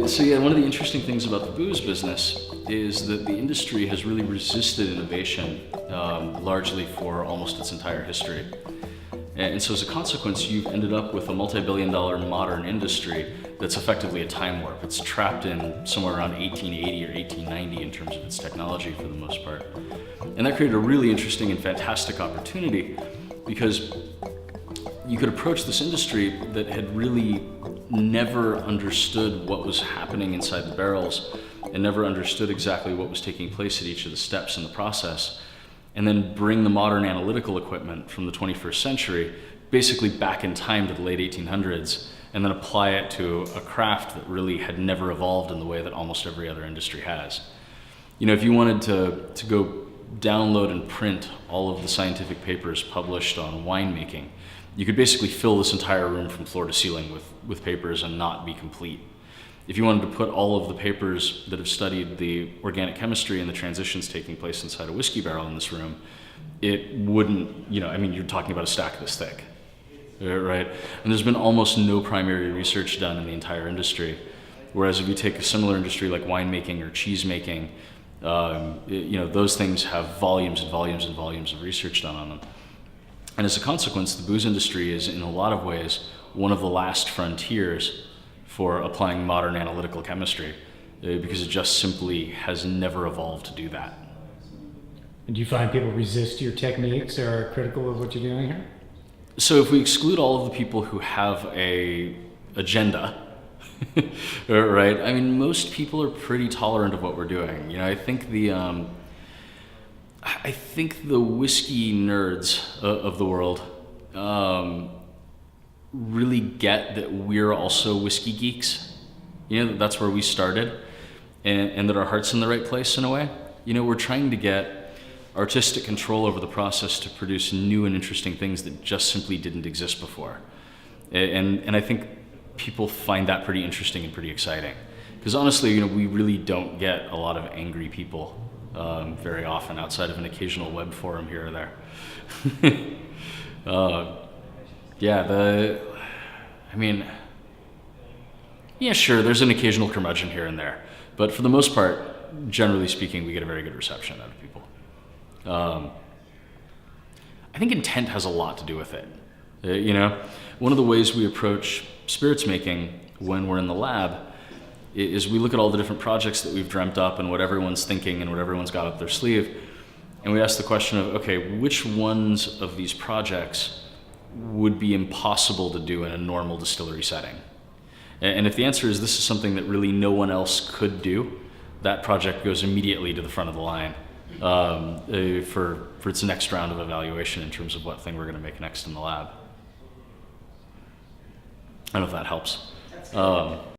So yeah, one of the interesting things about the booze business is that the industry has really resisted innovation largely for almost its entire history. And so as a consequence, you've ended up with a multi-billion-dollar modern industry that's effectively a time warp. It's trapped in somewhere around 1880 or 1890 in terms of its technology for the most part. And that created a really interesting and fantastic opportunity because you could approach this industry that had really never understood what was happening inside the barrels and never understood exactly what was taking place at each of the steps in the process, and then bring the modern analytical equipment from the 21st century basically back in time to the late 1800s, and then apply it to a craft that really had never evolved in the way that almost every other industry has. You know, if you wanted to go download and print all of the scientific papers published on winemaking, you could basically fill this entire room from floor to ceiling with papers and not be complete. If you wanted to put all of the papers that have studied the organic chemistry and the transitions taking place inside a whiskey barrel in this room, it wouldn't, you know, I mean, you're talking about a stack this thick, right? And there's been almost no primary research done in the entire industry. Whereas if you take a similar industry like winemaking or cheese making, you know, those things have volumes and volumes and volumes of research done on them. And as a consequence, the booze industry is in a lot of ways one of the last frontiers for applying modern analytical chemistry because it just simply has never evolved to do that. And do you find people resist your techniques or are critical of what you're doing here? So if we exclude all of the people who have a agenda, right? I mean, most people are pretty tolerant of what we're doing. You know, I think the whiskey nerds of the world really get that we're also whiskey geeks. You know, that's where we started, and that our heart's in the right place in a way. You know, we're trying to get artistic control over the process to produce new and interesting things that just simply didn't exist before. And I think people find that pretty interesting and pretty exciting. Because honestly, you know, we really don't get a lot of angry people very often outside of an occasional web forum here or there. Yeah, sure, there's an occasional curmudgeon here and there, but for the most part, generally speaking, we get a very good reception out of people. I think intent has a lot to do with it. You know, one of the ways we approach spirits making when we're in the lab is we look at all the different projects that we've dreamt up and what everyone's thinking and what everyone's got up their sleeve, and we ask the question of, okay, which ones of these projects would be impossible to do in a normal distillery setting? And if the answer is this is something that really no one else could do, that project goes immediately to the front of the line for its next round of evaluation in terms of what thing we're going to make next in the lab. I don't know if that helps.